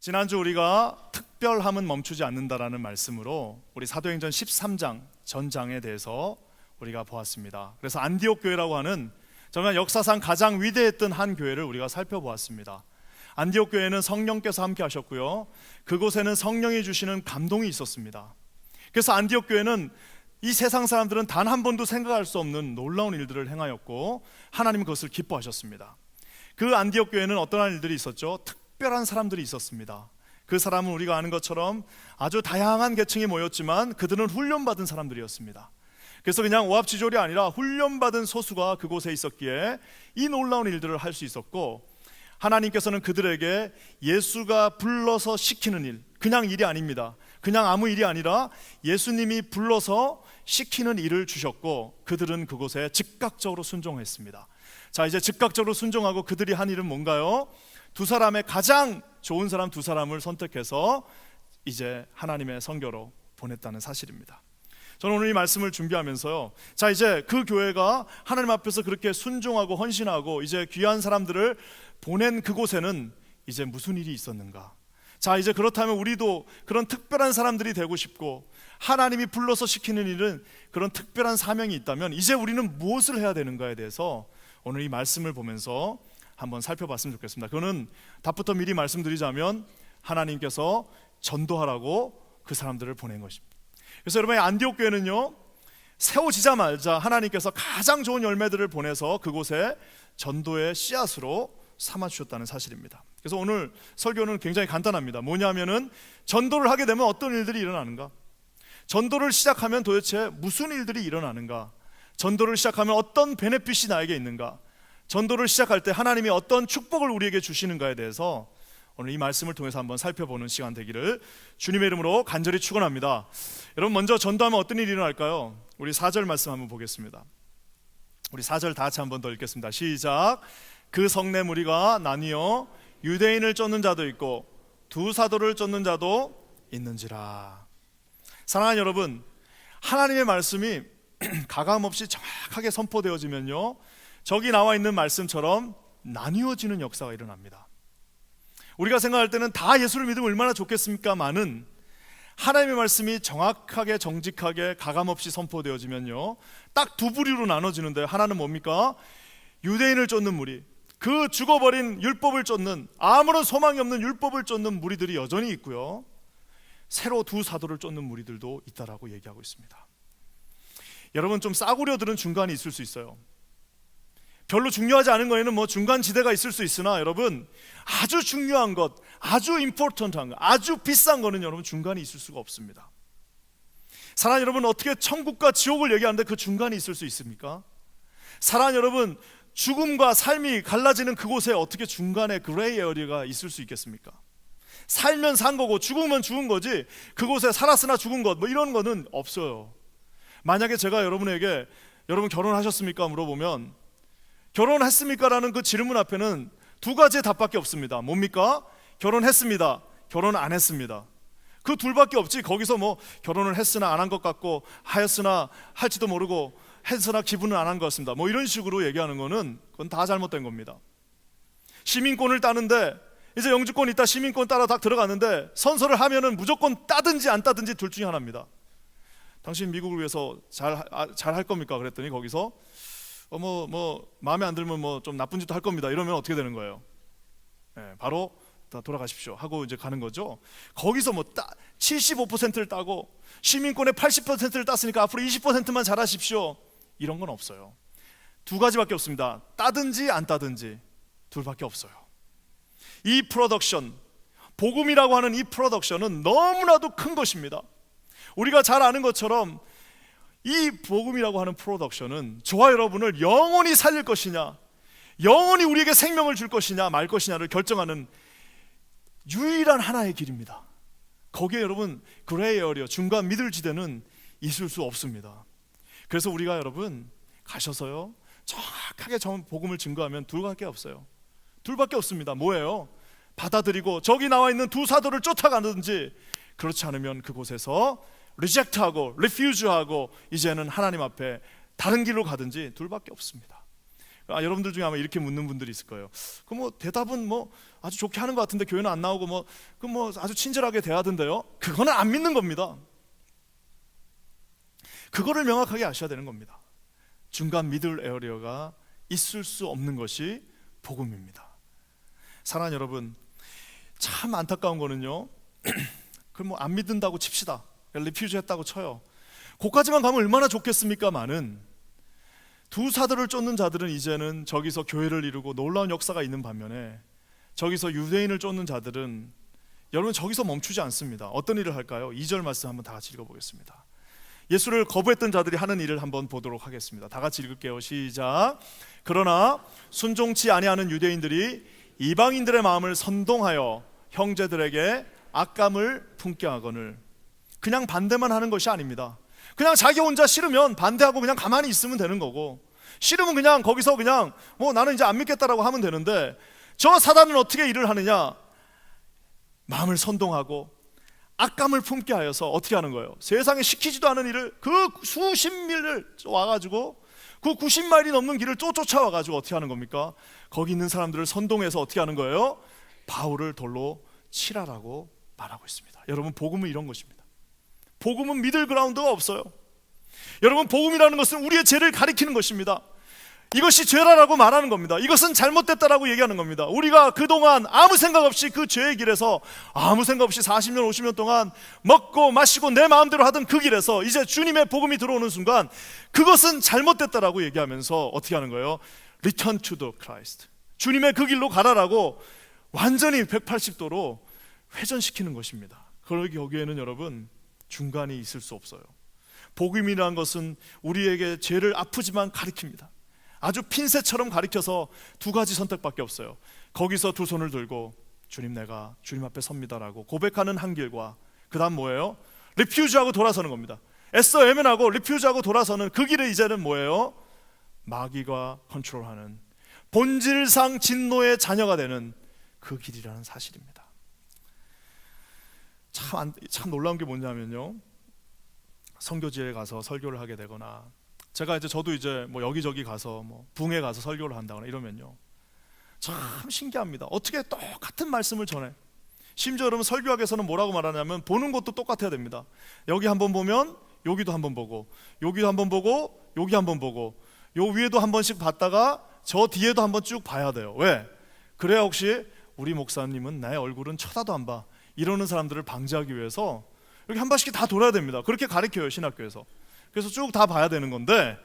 지난주 우리가 특별함은 멈추지 않는다라는 말씀으로 우리 사도행전 13장 전장에 대해서 우리가 보았습니다. 그래서 안디옥 교회라고 하는 정말 역사상 가장 위대했던 한 교회를 우리가 살펴보았습니다. 안디옥 교회는 성령께서 함께 하셨고요, 그곳에는 성령이 주시는 감동이 있었습니다. 그래서 안디옥 교회는 이 세상 사람들은 단 한 번도 생각할 수 없는 놀라운 일들을 행하였고 하나님은 그것을 기뻐하셨습니다. 그 안디옥 교회는 어떠한 일들이 있었죠? 특별한 사람들이 있었습니다. 그 사람은 우리가 아는 것처럼 아주 다양한 계층이 모였지만 그들은 훈련받은 사람들이었습니다. 그래서 그냥 오합지졸이 아니라 훈련받은 소수가 그곳에 있었기에 이 놀라운 일들을 할 수 있었고, 하나님께서는 그들에게 예수가 불러서 시키는 일, 그냥 일이 아닙니다. 그냥 아무 일이 아니라 예수님이 불러서 시키는 일을 주셨고, 그들은 그곳에 즉각적으로 순종했습니다. 자, 이제 즉각적으로 순종하고 그들이 한 일은 뭔가요? 두 사람의 가장 좋은 사람 두 사람을 선택해서 이제 하나님의 선교로 보냈다는 사실입니다. 저는 오늘 이 말씀을 준비하면서요, 자, 이제 그 교회가 하나님 앞에서 그렇게 순종하고 헌신하고 이제 귀한 사람들을 보낸 그곳에는 이제 무슨 일이 있었는가? 자, 이제 그렇다면 우리도 그런 특별한 사람들이 되고 싶고 하나님이 불러서 시키는 일은 그런 특별한 사명이 있다면 이제 우리는 무엇을 해야 되는가에 대해서 오늘 이 말씀을 보면서 한번 살펴봤으면 좋겠습니다. 그거는 답부터 미리 말씀드리자면 하나님께서 전도하라고 그 사람들을 보낸 것입니다. 그래서 여러분, 안디옥 교회는요, 세워지자마자 하나님께서 가장 좋은 열매들을 보내서 그곳에 전도의 씨앗으로 삼아주셨다는 사실입니다. 그래서 오늘 설교는 굉장히 간단합니다. 뭐냐면은 전도를 하게 되면 어떤 일들이 일어나는가? 전도를 시작하면 도대체 무슨 일들이 일어나는가? 전도를 시작하면 어떤 베네핏이 나에게 있는가? 전도를 시작할 때 하나님이 어떤 축복을 우리에게 주시는가에 대해서 오늘 이 말씀을 통해서 한번 살펴보는 시간 되기를 주님의 이름으로 간절히 축원합니다. 여러분, 먼저 전도하면 어떤 일이 일어날까요? 우리 4절 말씀 한번 보겠습니다. 우리 4절 다 같이 한번 더 읽겠습니다. 시작. 그 성내 무리가 나뉘어 유대인을 쫓는 자도 있고 두 사도를 쫓는 자도 있는지라. 사랑하는 여러분, 하나님의 말씀이 가감없이 정확하게 선포되어지면요, 저기 나와 있는 말씀처럼 나뉘어지는 역사가 일어납니다. 우리가 생각할 때는 다 예수를 믿으면 얼마나 좋겠습니까마는 하나님의 말씀이 정확하게 정직하게 가감없이 선포되어지면요, 딱 두 부류로 나눠지는데, 하나는 뭡니까? 유대인을 쫓는 무리, 그 죽어버린 율법을 쫓는, 아무런 소망이 없는 율법을 쫓는 무리들이 여전히 있고요, 새로 두 사도를 쫓는 무리들도 있다라고 얘기하고 있습니다. 여러분, 좀 싸구려들은 중간에 있을 수 있어요. 별로 중요하지 않은 거에는 뭐 중간 지대가 있을 수 있으나, 여러분, 아주 중요한 것, 아주 임포턴트한 것, 아주 비싼 거는 여러분 중간에 있을 수가 없습니다. 사랑하는 여러분, 어떻게 천국과 지옥을 얘기하는데 그 중간에 있을 수 있습니까? 사랑하는 여러분, 죽음과 삶이 갈라지는 그곳에 어떻게 중간에 그레이 에어리가 있을 수 있겠습니까? 살면 산 거고 죽으면 죽은 거지, 그곳에 살았으나 죽은 것, 뭐 이런 거는 없어요. 만약에 제가 여러분에게 여러분 결혼하셨습니까? 물어보면 결혼했습니까? 라는 그 질문 앞에는 두 가지의 답밖에 없습니다. 뭡니까? 결혼했습니다. 결혼 안 했습니다. 그 둘밖에 없지, 거기서 뭐 결혼을 했으나 안 한 것 같고 하였으나 할지도 모르고 했으나 기분은 안 한 것 같습니다, 뭐 이런 식으로 얘기하는 거는 그건 다 잘못된 겁니다. 시민권을 따는데 이제 영주권 있다 시민권 따라 딱 들어갔는데 선서를 하면은 무조건 따든지 안 따든지 둘 중에 하나입니다. 당신 미국을 위해서 잘 할 겁니까? 그랬더니 거기서 마음에 안 들면 뭐 좀 나쁜 짓도 할 겁니다, 이러면 어떻게 되는 거예요? 바로 다 돌아가십시오 하고 이제 가는 거죠. 거기서 뭐 75%를 따고 시민권의 80%를 땄으니까 앞으로 20%만 잘하십시오, 이런 건 없어요. 두 가지밖에 없습니다. 따든지 안 따든지 둘밖에 없어요. 이 프로덕션, 복음이라고 하는 이 프로덕션은 너무나도 큰 것입니다. 우리가 잘 아는 것처럼 이 복음이라고 하는 프로덕션은 저와 여러분을 영원히 살릴 것이냐, 영원히 우리에게 생명을 줄 것이냐 말 것이냐를 결정하는 유일한 하나의 길입니다. 거기에 여러분 그레이 에어리어, 중간 미들지대는 있을 수 없습니다. 그래서 우리가 여러분 가셔서요, 정확하게 복음을 증거하면 둘밖에 없어요. 둘밖에 없습니다. 뭐예요? 받아들이고 저기 나와 있는 두 사도를 쫓아가든지, 그렇지 않으면 그곳에서 리젝트하고 리퓨즈하고 이제는 하나님 앞에 다른 길로 가든지 둘밖에 없습니다. 여러분들 중에 아마 이렇게 묻는 분들이 있을 거예요. 그 뭐 대답은 뭐 아주 좋게 하는 것 같은데 교회는 안 나오고 뭐 아주 친절하게 대하던데요. 그거는 안 믿는 겁니다. 그거를 명확하게 아셔야 되는 겁니다. 중간 미들 에어리어가 있을 수 없는 것이 복음입니다. 사랑하는 여러분, 참 안타까운 거는요, 그럼 뭐 안 믿는다고 칩시다. 리퓨즈 했다고 쳐요. 거기까지만 가면 얼마나 좋겠습니까마는 두 사도를 쫓는 자들은 이제는 저기서 교회를 이루고 놀라운 역사가 있는 반면에 저기서 유대인을 쫓는 자들은 여러분 저기서 멈추지 않습니다. 어떤 일을 할까요? 2절 말씀 한번 다 같이 읽어보겠습니다. 예수를 거부했던 자들이 하는 일을 한번 보도록 하겠습니다. 다 같이 읽을게요. 시작. 그러나 순종치 아니하는 유대인들이 이방인들의 마음을 선동하여 형제들에게 악감을 품게 하거늘. 그냥 반대만 하는 것이 아닙니다. 그냥 자기 혼자 싫으면 반대하고 그냥 가만히 있으면 되는 거고, 싫으면 그냥 거기서 그냥 뭐 나는 이제 안 믿겠다라고 하면 되는데, 저 사단은 어떻게 일을 하느냐? 마음을 선동하고 악감을 품게 하여서 어떻게 하는 거예요? 세상에 시키지도 않은 일을 그 수십 밀을 와가지고 그 90마일이 넘는 길을 쫓아와가지고 어떻게 하는 겁니까? 거기 있는 사람들을 선동해서 어떻게 하는 거예요? 바울을 돌로 치라라고 말하고 있습니다. 여러분, 복음은 이런 것입니다. 복음은 미들그라운드가 없어요. 여러분, 복음이라는 것은 우리의 죄를 가리키는 것입니다. 이것이 죄라라고 말하는 겁니다. 이것은 잘못됐다라고 얘기하는 겁니다. 우리가 그동안 아무 생각 없이 그 죄의 길에서 아무 생각 없이 40년 50년 동안 먹고 마시고 내 마음대로 하던 그 길에서 이제 주님의 복음이 들어오는 순간 그것은 잘못됐다라고 얘기하면서 어떻게 하는 거예요? Return to the Christ, 주님의 그 길로 가라라고 완전히 180도로 회전시키는 것입니다. 그러기 여기에는 여러분 중간이 있을 수 없어요. 복음이라는 것은 우리에게 죄를 아프지만 가리킵니다. 아주 핀셋처럼 가리켜서 두 가지 선택밖에 없어요. 거기서 두 손을 들고 주님, 내가 주님 앞에 섭니다라고 고백하는 한 길과, 그 다음 뭐예요? 리퓨즈하고 돌아서는 겁니다. 애써 외면하고 리퓨즈하고 돌아서는 그 길에 이제는 뭐예요? 마귀가 컨트롤하는 본질상 진노의 자녀가 되는 그 길이라는 사실입니다. 참 놀라운 게 뭐냐면요, 선교지에 가서 설교를 하게 되거나, 저도 이제 뭐 여기저기 가서 뭐 붕에 가서 설교를 한다거나 이러면요, 참 신기합니다. 어떻게 똑같은 말씀을 전해. 심지어 여러분, 설교학에서는 뭐라고 말하냐면 보는 것도 똑같아야 됩니다. 여기 한번 보면 여기도 한번 보고, 여기도 한번 보고, 여기 한번 보고, 요 위에도 한 번씩 봤다가 저 뒤에도 한번 쭉 봐야 돼요. 왜? 그래야 혹시 우리 목사님은 내 얼굴은 쳐다도 안 봐, 이러는 사람들을 방지하기 위해서 이렇게 한 번씩 다 돌아야 됩니다. 그렇게 가르쳐요, 신학교에서. 그래서 쭉 다 봐야 되는 건데,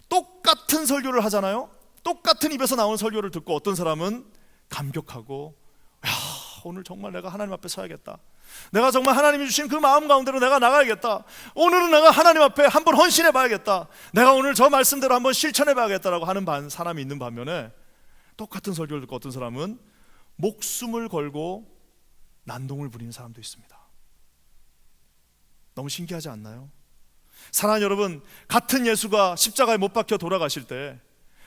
똑같은 설교를 하잖아요. 똑같은 입에서 나오는 설교를 듣고 어떤 사람은 감격하고, 야, 오늘 정말 내가 하나님 앞에 서야겠다, 내가 정말 하나님이 주신 그 마음 가운데로 내가 나가야겠다, 오늘은 내가 하나님 앞에 한번 헌신해 봐야겠다, 내가 오늘 저 말씀대로 한번 실천해 봐야겠다라고 하는 사람이 있는 반면에, 똑같은 설교를 듣고 어떤 사람은 목숨을 걸고 난동을 부리는 사람도 있습니다. 너무 신기하지 않나요? 사랑하는 여러분, 같은 예수가 십자가에 못 박혀 돌아가실 때,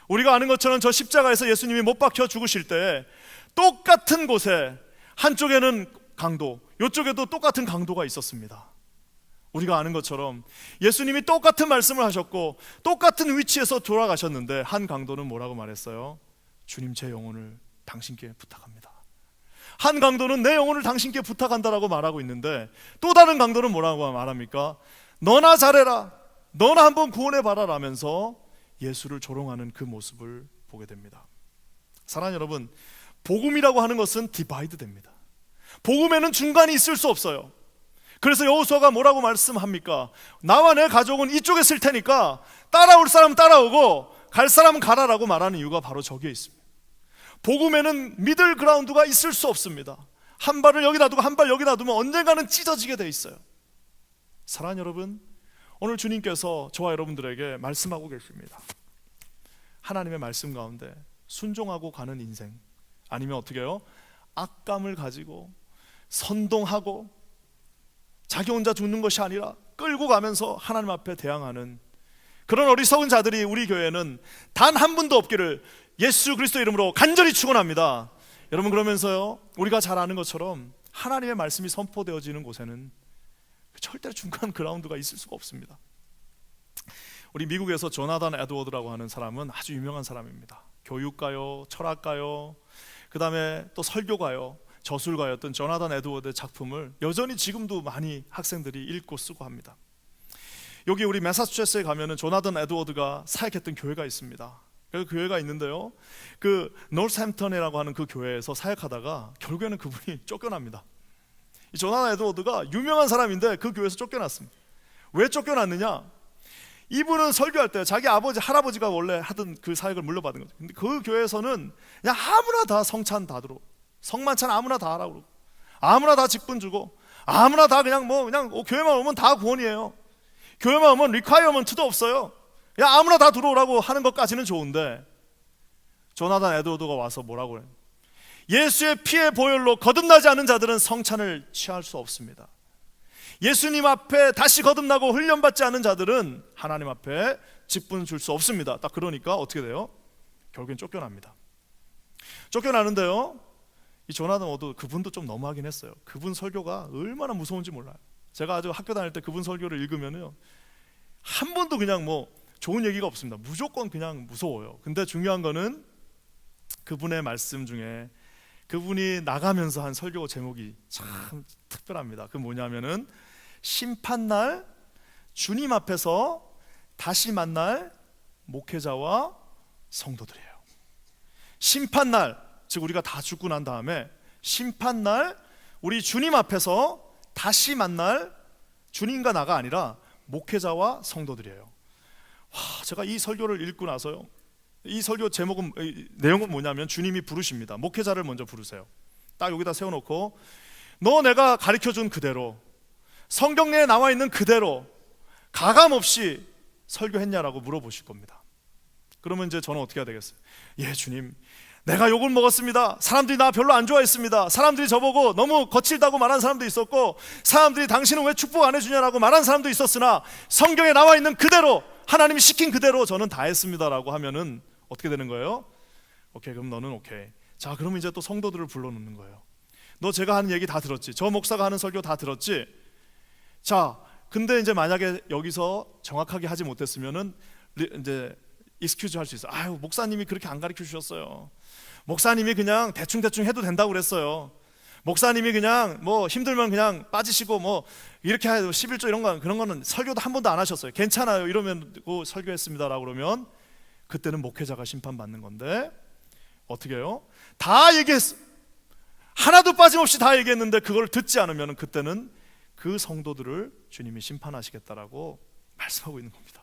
우리가 아는 것처럼 저 십자가에서 예수님이 못 박혀 죽으실 때 똑같은 곳에 한쪽에는 강도, 이쪽에도 똑같은 강도가 있었습니다. 우리가 아는 것처럼 예수님이 똑같은 말씀을 하셨고 똑같은 위치에서 돌아가셨는데, 한 강도는 뭐라고 말했어요? 주님, 제 영혼을 당신께 부탁합니다. 한 강도는 내 영혼을 당신께 부탁한다라고 말하고 있는데, 또 다른 강도는 뭐라고 말합니까? 너나 잘해라, 너나 한번 구원해 봐라 라면서 예수를 조롱하는 그 모습을 보게 됩니다. 사랑하는 여러분, 복음이라고 하는 것은 디바이드 됩니다. 복음에는 중간이 있을 수 없어요. 그래서 여호수아가 뭐라고 말씀합니까? 나와 내 가족은 이쪽에 쓸 테니까 따라올 사람은 따라오고 갈 사람은 가라라고 말하는 이유가 바로 저기에 있습니다. 복음에는 미들 그라운드가 있을 수 없습니다. 한 발을 여기다 두고 한 발 여기다 두면 언젠가는 찢어지게 돼 있어요. 사랑하는 여러분, 오늘 주님께서 저와 여러분들에게 말씀하고 계십니다. 하나님의 말씀 가운데 순종하고 가는 인생, 아니면 어떻게 해요? 악감을 가지고 선동하고 자기 혼자 죽는 것이 아니라 끌고 가면서 하나님 앞에 대항하는 그런 어리석은 자들이 우리 교회에는 단 한 분도 없기를 예수 그리스도 이름으로 간절히 축원합니다. 여러분, 그러면서요, 우리가 잘 아는 것처럼 하나님의 말씀이 선포되어지는 곳에는 절대로 중간 그라운드가 있을 수가 없습니다. 우리 미국에서 조나단 에드워드라고 하는 사람은 아주 유명한 사람입니다. 교육가요, 철학가요, 그 다음에 또 설교가요, 저술가였던 조나단 에드워드의 작품을 여전히 지금도 많이 학생들이 읽고 쓰고 합니다. 여기 우리 매사추세츠에 가면은 조나단 에드워드가 사역했던 교회가 있습니다. 그 교회가 있는데요, 그 노스햄턴이라고 하는 그 교회에서 사역하다가 결국에는 그분이 쫓겨납니다. 이 조나단 에드워드가 유명한 사람인데 그 교회에서 쫓겨났습니다. 왜 쫓겨났느냐? 이분은 설교할 때 자기 아버지, 할아버지가 원래 하던 그 사역을 물려받은 거죠. 근데 그 교회에서는 그냥 아무나 다 성찬 다 들어, 성만찬 아무나 다 하라고 그러고, 아무나 다 직분 주고, 아무나 다 그냥 교회만 오면 다 구원이에요. 교회만 오면 리콰이어먼트도 없어요. 그냥 아무나 다 들어오라고 하는 것까지는 좋은데, 조나단 에드워드가 와서 뭐라고 해요? 예수의 피의 보혈로 거듭나지 않은 자들은 성찬을 취할 수 없습니다. 예수님 앞에 다시 거듭나고 훈련받지 않은 자들은 하나님 앞에 직분 줄 수 없습니다. 딱 그러니까 어떻게 돼요? 결국엔 쫓겨납니다. 쫓겨나는데요, 이 조나단 에드워드, 그분도 좀 너무하긴 했어요. 그분 설교가 얼마나 무서운지 몰라요. 제가 아주 학교 다닐 때 그분 설교를 읽으면요, 한 번도 그냥 좋은 얘기가 없습니다. 무조건 그냥 무서워요. 근데 중요한 거는 그분의 말씀 중에 그분이 나가면서 한 설교 제목이 참 특별합니다. 그 뭐냐면은 심판날 주님 앞에서 다시 만날 목회자와 성도들이에요. 심판날, 즉 우리가 다 죽고 난 다음에 심판날 우리 주님 앞에서 다시 만날 주님과 나가 아니라 목회자와 성도들이에요. 제가 이 설교를 읽고 나서요, 이 설교 제목은, 내용은 뭐냐면 주님이 부르십니다. 목회자를 먼저 부르세요. 딱 여기다 세워놓고, 너 내가 가르쳐준 그대로, 성경에 나와 있는 그대로 가감없이 설교했냐라고 물어보실 겁니다. 그러면 이제 저는 어떻게 해야 되겠어요? 예, 주님, 내가 욕을 먹었습니다. 사람들이 나 별로 안 좋아했습니다. 사람들이 저보고 너무 거칠다고 말한 사람도 있었고, 사람들이 당신은 왜 축복 안 해주냐라고 말한 사람도 있었으나 성경에 나와 있는 그대로, 하나님이 시킨 그대로 저는 다 했습니다라고 하면은 어떻게 되는 거예요? 오케이, 그럼 너는 오케이. 자, 그러면 이제 또 성도들을 불러놓는 거예요. 너 제가 하는 얘기 다 들었지? 저 목사가 하는 설교 다 들었지? 자, 근데 이제 만약에 여기서 정확하게 하지 못했으면은 이제 익스큐즈 할 수 있어요. 아유, 목사님이 그렇게 안 가르쳐 주셨어요. 목사님이 그냥 대충 해도 된다고 그랬어요. 목사님이 그냥 힘들면 그냥 빠지시고 이렇게 해도 11조 이런 거, 그런 거는 설교도 한 번도 안 하셨어요. 괜찮아요, 이러면 설교했습니다라고 그러면 그때는 목회자가 심판받는 건데, 어떻게 해요? 다 얘기했어, 하나도 빠짐없이 다 얘기했는데 그걸 듣지 않으면 그때는 그 성도들을 주님이 심판하시겠다라고 말씀하고 있는 겁니다.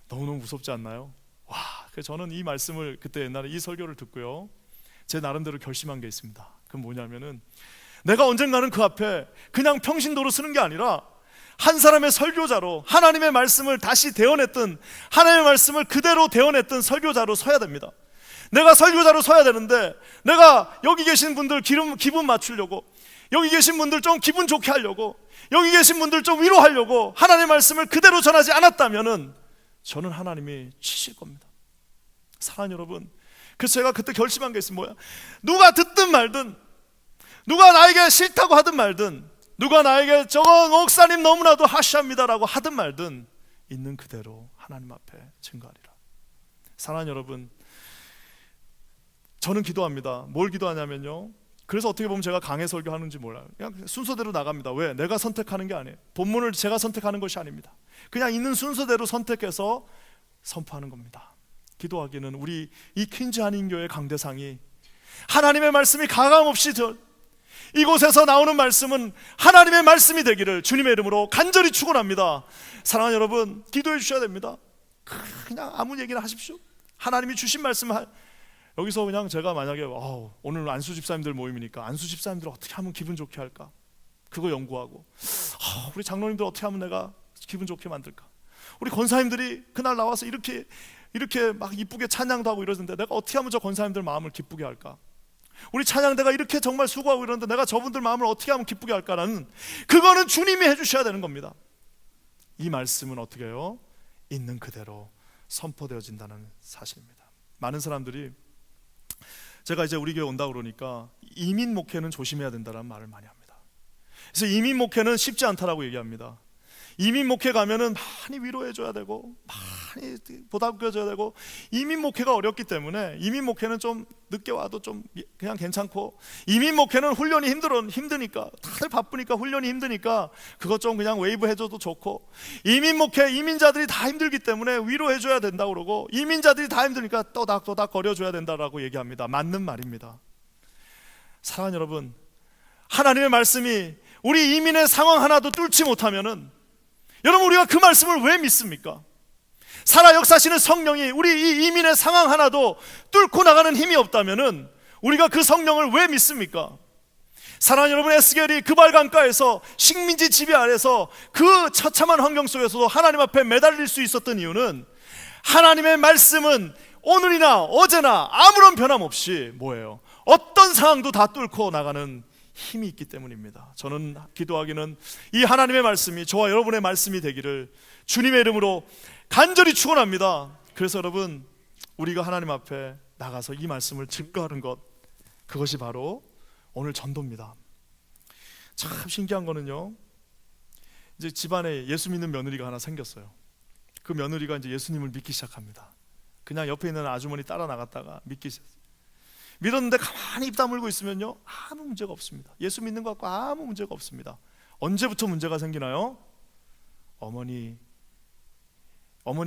너무너무 무섭지 않나요? 그래서 저는 이 말씀을 그때 옛날에 이 설교를 듣고요, 제 나름대로 결심한 게 있습니다. 그건 뭐냐면은, 내가 언젠가는 그 앞에 그냥 평신도로 쓰는 게 아니라 한 사람의 설교자로 하나님의 말씀을 다시 대언했던, 하나님의 말씀을 그대로 대언했던 설교자로 서야 됩니다. 내가 설교자로 서야 되는데, 내가 여기 계신 분들 기분 맞추려고, 여기 계신 분들 좀 기분 좋게 하려고, 여기 계신 분들 좀 위로하려고 하나님의 말씀을 그대로 전하지 않았다면은 저는 하나님이 치실 겁니다. 사랑하는 여러분, 그래서 제가 그때 결심한 게 있습니다. 뭐야? 누가 듣든 말든, 누가 나에게 싫다고 하든 말든, 누가 나에게 저거 목사님 너무나도 하시합니다라고 하든 말든 있는 그대로 하나님 앞에 증거하리라. 사랑하는 여러분, 저는 기도합니다. 뭘 기도하냐면요, 그래서 어떻게 보면 제가 강해 설교하는지 몰라요. 그냥 순서대로 나갑니다. 왜? 내가 선택하는 게 아니에요. 본문을 제가 선택하는 것이 아닙니다. 그냥 있는 순서대로 선택해서 선포하는 겁니다. 기도하기는 우리 이 퀸즈 한인교회 강대상이 하나님의 말씀이 가감없이 이곳에서 나오는 말씀은 하나님의 말씀이 되기를 주님의 이름으로 간절히 축원합니다. 사랑하는 여러분, 기도해 주셔야 됩니다. 그냥 아무 얘기나 하십시오. 하나님이 주신 말씀을 여기서 그냥 제가 만약에 오늘 안수 집사님들 모임이니까 안수 집사님들 어떻게 하면 기분 좋게 할까, 그거 연구하고, 우리 장로님들 어떻게 하면 내가 기분 좋게 만들까, 우리 권사님들이 그날 나와서 이렇게 막 이쁘게 찬양도 하고 이러는데 내가 어떻게 하면 저 권사님들 마음을 기쁘게 할까, 우리 찬양대가 이렇게 정말 수고하고 이러는데 내가 저분들 마음을 어떻게 하면 기쁘게 할까라는, 그거는 주님이 해주셔야 되는 겁니다. 이 말씀은 어떻게 해요? 있는 그대로 선포되어진다는 사실입니다. 많은 사람들이 제가 이제 우리 교회 온다 그러니까 이민 목회는 조심해야 된다는 말을 많이 합니다. 그래서 이민 목회는 쉽지 않다라고 얘기합니다. 이민 목회 가면은 많이 위로해줘야 되고 많이 보답해줘야 되고, 이민 목회가 어렵기 때문에 이민 목회는 좀 늦게 와도 좀 그냥 괜찮고, 이민 목회는 훈련이 힘드니까, 다들 바쁘니까 훈련이 힘드니까 그것 좀 그냥 웨이브 해줘도 좋고, 이민 목회 이민자들이 다 힘들기 때문에 위로해줘야 된다고 그러고, 이민자들이 다 힘드니까 또닥또닥 거려줘야 된다라고 얘기합니다. 맞는 말입니다. 사랑하는 여러분, 하나님의 말씀이 우리 이민의 상황 하나도 뚫지 못하면은 여러분, 우리가 그 말씀을 왜 믿습니까? 살아 역사하시는 성령이 우리 이 이민의 상황 하나도 뚫고 나가는 힘이 없다면은 우리가 그 성령을 왜 믿습니까? 사랑하는 여러분, 에스겔이 그발 강가에서 식민지 지배 아래서 그 처참한 환경 속에서도 하나님 앞에 매달릴 수 있었던 이유는, 하나님의 말씀은 오늘이나 어제나 아무런 변함 없이 뭐예요? 어떤 상황도 다 뚫고 나가는 힘이 있기 때문입니다. 저는 기도하기는 이 하나님의 말씀이 저와 여러분의 말씀이 되기를 주님의 이름으로 간절히 축원합니다. 그래서 여러분, 우리가 하나님 앞에 나가서 이 말씀을 증거하는 것, 그것이 바로 오늘 전도입니다. 참 신기한 거는요, 이제 집안에 예수 믿는 며느리가 하나 생겼어요. 그 며느리가 이제 예수님을 믿기 시작합니다. 그냥 옆에 있는 아주머니 따라 나갔다가 믿기 시작했어요. 믿었는데 가만히 입 다물고 있으면요, 아무 문제가 없습니다. 예수 믿는 것 같고 아무 문제가 없습니다. 언제부터 문제가 생기나요? 어머니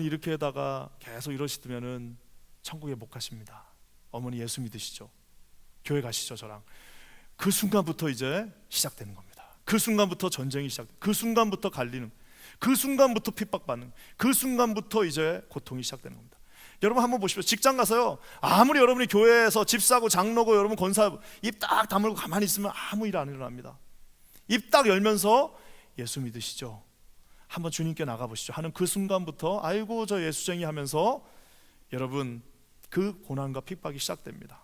이렇게 하다가 계속 이러시면은 천국에 못 가십니다. 어머니 예수 믿으시죠? 교회 가시죠, 저랑. 그 순간부터 이제 시작되는 겁니다. 그 순간부터 전쟁이 그 순간부터 갈리는, 그 순간부터 핍박받는, 그 순간부터 이제 고통이 시작되는 겁니다. 여러분 한번 보십시오. 직장 가서요, 아무리 여러분이 교회에서 집사고 장로고 여러분 권사 입 딱 다물고 가만히 있으면 아무 일 안 일어납니다. 입 딱 열면서 예수 믿으시죠? 한번 주님께 나가보시죠 하는 그 순간부터 아이고 저 예수쟁이 하면서 여러분 그 고난과 핍박이 시작됩니다.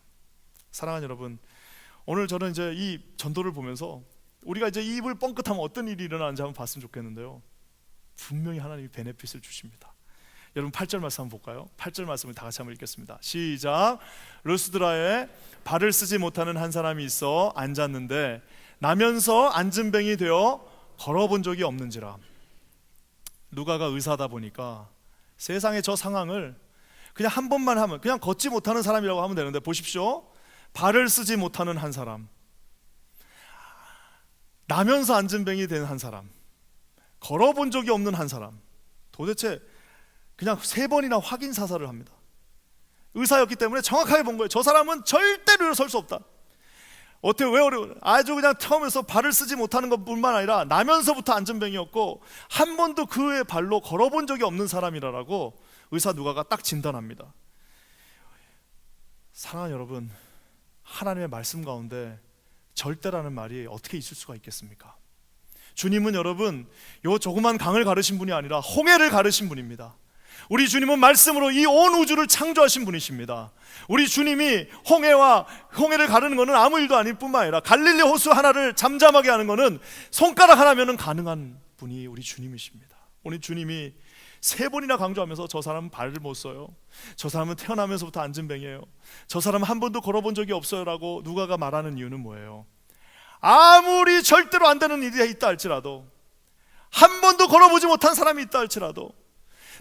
사랑하는 여러분, 오늘 저는 이제 이 전도를 보면서 우리가 이제 입을 뻥끗하면 어떤 일이 일어나는지 한번 봤으면 좋겠는데요, 분명히 하나님이 베네핏을 주십니다. 여러분 8절 말씀 한번 볼까요? 8절 말씀을 다 같이 한번 읽겠습니다. 시작. 루스드라에 발을 쓰지 못하는 한 사람이 있어 앉았는데 나면서 앉은 뱅이 되어 걸어본 적이 없는지라. 누가가 의사다 보니까 세상의 저 상황을 그냥 한 번만 하면, 그냥 걷지 못하는 사람이라고 하면 되는데, 보십시오. 발을 쓰지 못하는 한 사람, 나면서 앉은 뱅이 된 한 사람, 걸어본 적이 없는 한 사람, 도대체 그냥 3번이나 확인 사살을 합니다. 의사였기 때문에 정확하게 본 거예요. 저 사람은 절대로 일어설 수 없다. 어떻게, 왜 어려워? 아주 그냥 처음에서 발을 쓰지 못하는 것뿐만 아니라 나면서부터 안전병이었고 한 번도 그의 발로 걸어본 적이 없는 사람이라고 의사 누가가 딱 진단합니다. 사랑하는 여러분, 하나님의 말씀 가운데 절대라는 말이 어떻게 있을 수가 있겠습니까? 주님은 여러분 요 조그만 강을 가르신 분이 아니라 홍해를 가르신 분입니다. 우리 주님은 말씀으로 이 온 우주를 창조하신 분이십니다. 우리 주님이 홍해를 가르는 것은 아무 일도 아닐 뿐만 아니라 갈릴리 호수 하나를 잠잠하게 하는 것은 손가락 하나면은 가능한 분이 우리 주님이십니다. 우리 주님이 3번이나 강조하면서 저 사람은 발을 못 써요, 저 사람은 태어나면서부터 앉은뱅이에요, 저 사람은 한 번도 걸어본 적이 없어요 라고 누가가 말하는 이유는 뭐예요? 아무리 절대로 안 되는 일이 있다 할지라도, 한 번도 걸어보지 못한 사람이 있다 할지라도,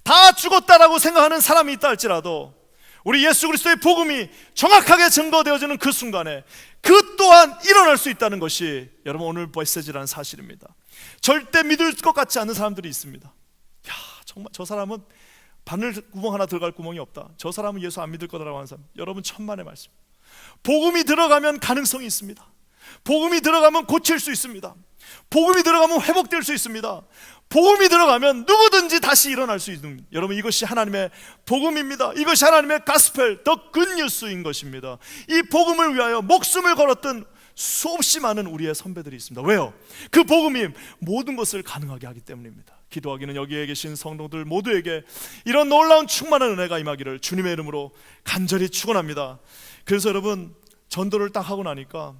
다 죽었다라고 생각하는 사람이 있다 할지라도, 우리 예수 그리스도의 복음이 정확하게 증거되어지는 그 순간에 그 또한 일어날 수 있다는 것이 여러분 오늘 메시지라는 사실입니다. 절대 믿을 것 같지 않은 사람들이 있습니다. 야, 정말 저 사람은 바늘 구멍 하나 들어갈 구멍이 없다, 저 사람은 예수 안 믿을 거다라고 하는 사람, 여러분 천만의 말씀. 복음이 들어가면 가능성이 있습니다. 복음이 들어가면 고칠 수 있습니다. 복음이 들어가면 회복될 수 있습니다. 복음이 들어가면 누구든지 다시 일어날 수 있는, 여러분 이것이 하나님의 복음입니다. 이것이 하나님의 가스펠, 더 굿뉴스인 것입니다. 이 복음을 위하여 목숨을 걸었던 수없이 많은 우리의 선배들이 있습니다. 왜요? 그 복음이 모든 것을 가능하게 하기 때문입니다. 기도하기는 여기에 계신 성도들 모두에게 이런 놀라운 충만한 은혜가 임하기를 주님의 이름으로 간절히 축원합니다. 그래서 여러분 전도를 딱 하고 나니까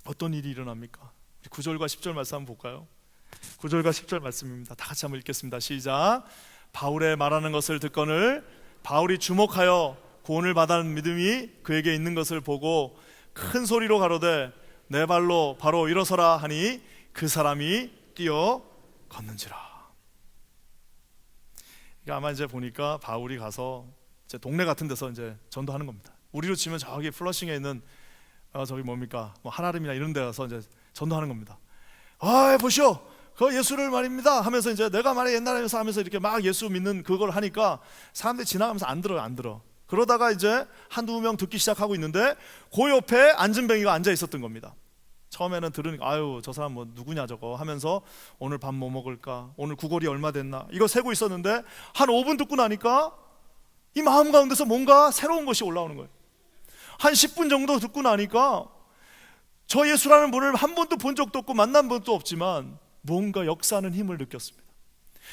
어떤 일이 일어납니까? 9절과 10절 말씀 한번 볼까요? 9절과 10절 말씀입니다. 다 같이 한번 읽겠습니다. 시작. 바울의 말하는 것을 듣거늘 바울이 주목하여 구원을 받아는 믿음이 그에게 있는 것을 보고 큰 소리로 가로되 내 발로 바로 일어서라 하니 그 사람이 뛰어 걷는지라. 이게 아마 이제 보니까 바울이 가서 이제 동네 같은 데서 이제 전도하는 겁니다. 우리로 치면 저기 플러싱에 있는 저기 뭡니까 뭐 한아름이나 이런 데 가서 이제 전도하는 겁니다. 보시오, 그 예수를 말입니다 하면서 이제 내가 말해 옛날에서 하면서 이렇게 막 예수 믿는 그걸 하니까 사람들이 지나가면서 안 들어. 그러다가 이제 한두 명 듣기 시작하고 있는데 그 옆에 안진뱅이가 앉아 있었던 겁니다. 처음에는 들으니까 아유 저 사람 뭐 누구냐 저거 하면서 오늘 밥 뭐 먹을까, 오늘 구걸이 얼마 됐나 이거 세고 있었는데 한 5분 듣고 나니까 이 마음 가운데서 뭔가 새로운 것이 올라오는 거예요. 한 10분 정도 듣고 나니까 저 예수라는 분을 한 번도 본 적도 없고 만난 적도 없지만 뭔가 역사하는 힘을 느꼈습니다.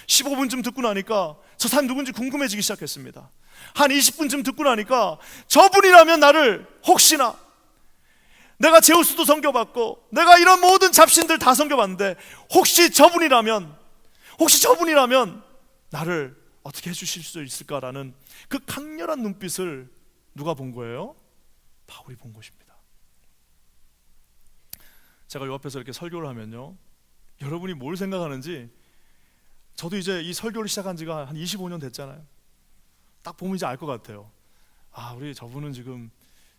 15분쯤 듣고 나니까 저 사람 누군지 궁금해지기 시작했습니다. 한 20분쯤 듣고 나니까 저분이라면 나를 혹시나 내가 제우스도 섬겨봤고 내가 이런 모든 잡신들 다 섬겨봤는데 혹시 저분이라면 나를 어떻게 해주실 수 있을까라는 그 강렬한 눈빛을 누가 본 거예요? 바울이 본 것입니다. 제가 이 앞에서 이렇게 설교를 하면요, 여러분이 뭘 생각하는지 저도 이제 이 설교를 시작한 지가 한 25년 됐잖아요. 딱 보면 이제 알 것 같아요. 우리 저분은 지금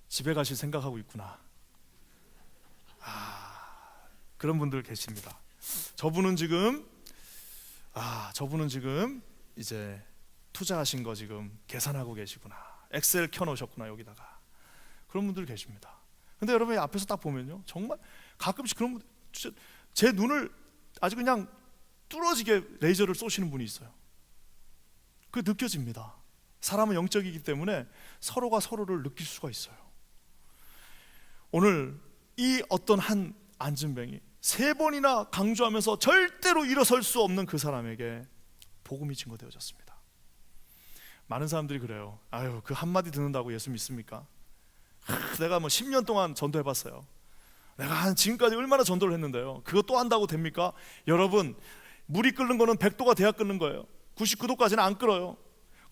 집에 가실 생각하고 있구나. 그런 분들 계십니다. 저분은 지금 이제 투자하신 거 지금 계산하고 계시구나. 엑셀 켜놓으셨구나 여기다가. 그런 분들 계십니다. 근데 여러분이 앞에서 딱 보면요, 정말 가끔씩 그런 분들, 제 눈을 아주 그냥 뚫어지게 레이저를 쏘시는 분이 있어요. 그게 느껴집니다. 사람은 영적이기 때문에 서로가 서로를 느낄 수가 있어요. 오늘 이 어떤 한 안진뱅이 3번이나 강조하면서 절대로 일어설 수 없는 그 사람에게 복음이 증거되어졌습니다. 많은 사람들이 그래요. 그 한마디 듣는다고 예수 믿습니까? 내가 뭐 10년 동안 전도해봤어요. 내가 지금까지 얼마나 전도를 했는데요, 그거 또 한다고 됩니까? 여러분, 물이 끓는 거는 100도가 돼야 끓는 거예요. 99도까지는 안 끓어요.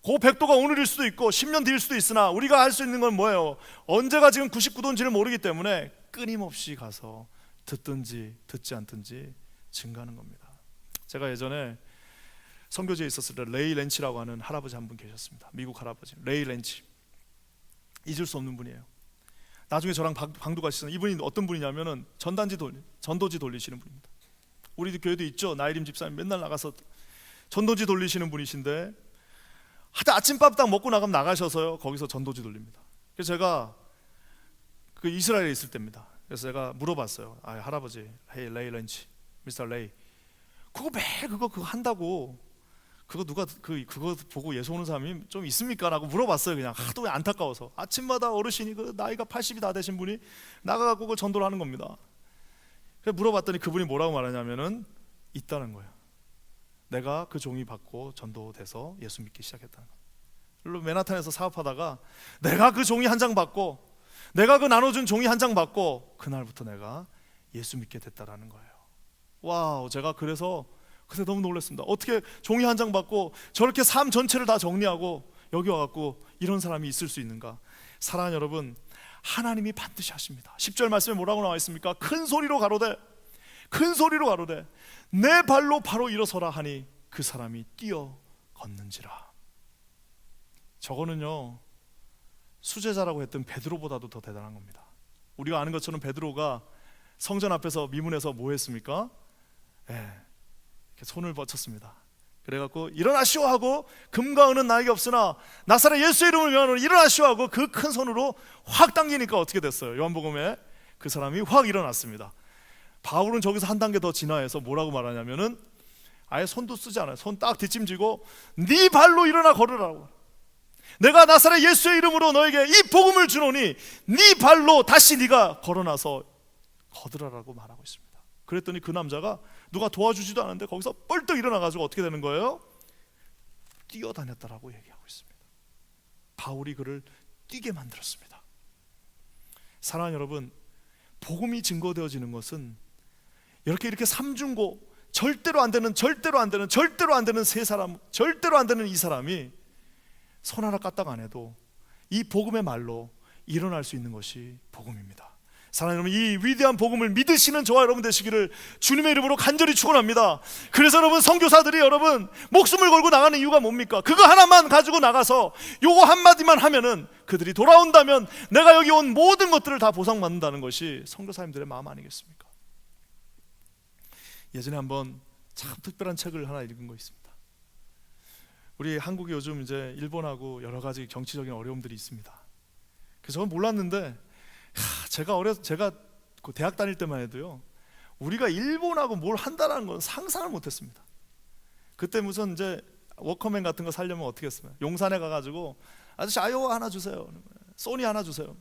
그 100도가 오늘일 수도 있고 10년 뒤일 수도 있으나 우리가 할 수 있는 건 뭐예요? 언제가 지금 99도인지를 모르기 때문에 끊임없이 가서 듣든지 듣지 않든지 증가하는 겁니다. 제가 예전에 선교지에 있었을 때 레이 렌치라고 하는 할아버지 한 분 계셨습니다. 미국 할아버지 레이 렌치. 잊을 수 없는 분이에요. 나중에 저랑 방도 가시는 이분이 어떤 분이냐면은 전도지 돌리시는 분입니다. 우리 교회도 있죠. 나이림 집사님 맨날 나가서 전도지 돌리시는 분이신데 하여튼 아침밥 딱 먹고 나가면 나가셔서요 거기서 전도지 돌립니다. 그래서 제가 그 이스라엘에 있을 때입니다. 그래서 제가 물어봤어요. 할아버지, 헤이 레이 렌치, 미스터 레이, 그거 매일 그거 한다고 그거 누가 그거 보고 예수 오는 사람이 좀 있습니까? 라고 물어봤어요. 그냥 하도 안타까워서. 아침마다 어르신이 그 나이가 80이 다 되신 분이 나가갖고 그걸 전도를 하는 겁니다. 그래서 물어봤더니 그분이 뭐라고 말하냐면은 있다는 거예요. 내가 그 종이 받고 전도돼서 예수 믿기 시작했다는 거예요. 물론 맨하탄에서 사업하다가 내가 그 종이 한 장 받고 내가 그 나눠준 종이 한 장 받고 그날부터 내가 예수 믿게 됐다라는 거예요. 와우, 제가 그래서 그때 너무 놀랐습니다. 어떻게 종이 한 장 받고 저렇게 삶 전체를 다 정리하고 여기 와갖고 이런 사람이 있을 수 있는가? 사랑하는 여러분, 하나님이 반드시 하십니다. 10절 말씀에 뭐라고 나와 있습니까? 큰 소리로 가로되 내 발로 바로 일어서라 하니 그 사람이 뛰어 걷는지라. 저거는요 수제자라고 했던 베드로보다도 더 대단한 겁니다. 우리가 아는 것처럼 베드로가 성전 앞에서 미문에서 뭐 했습니까? 이렇게 손을 뻗쳤습니다. 그래갖고 일어나시오 하고 금과 은은 나에게 없으나 나사렛 예수의 이름을 명하노니 일어나시오 하고 그 큰 손으로 확 당기니까 어떻게 됐어요? 요한복음에 그 사람이 확 일어났습니다. 바울은 저기서 한 단계 더 진화해서 뭐라고 말하냐면은 아예 손도 쓰지 않아요. 손 딱 뒷짐지고 네 발로 일어나 걸으라고. 내가 나사렛 예수의 이름으로 너에게 이 복음을 주노니 네 발로 다시 네가 걸어나서 걷으라라고 말하고 있습니다. 그랬더니 그 남자가 누가 도와주지도 않은데 거기서 뻘떡 일어나가지고 어떻게 되는 거예요? 뛰어다녔다라고 얘기하고 있습니다. 바울이 그를 뛰게 만들었습니다. 사랑하는 여러분, 복음이 증거되어지는 것은 이렇게 삼중고 절대로 안 되는 세 사람, 절대로 안 되는 이 사람이 손 하나 까딱 안 해도 이 복음의 말로 일어날 수 있는 것이 복음입니다. 사랑하는 여러분, 이 위대한 복음을 믿으시는 저와 여러분 되시기를 주님의 이름으로 간절히 축원합니다. 그래서 여러분, 선교사들이 여러분 목숨을 걸고 나가는 이유가 뭡니까? 그거 하나만 가지고 나가서 요거 한마디만 하면은 그들이 돌아온다면 내가 여기 온 모든 것들을 다 보상받는다는 것이 선교사님들의 마음 아니겠습니까? 예전에 한번 참 특별한 책을 하나 읽은 거 있습니다. 우리 한국이 요즘 이제 일본하고 여러 가지 정치적인 어려움들이 있습니다. 그래서 저는 몰랐는데 제가 그 대학 다닐 때만 해도요, 우리가 일본하고 뭘 한다는 건 상상을 못했습니다. 그때 무슨 이제 워커맨 같은 거 살려면 어떻게 했으면 용산에 가가지고 아저씨 아이오와 하나 주세요, 소니 하나 주세요,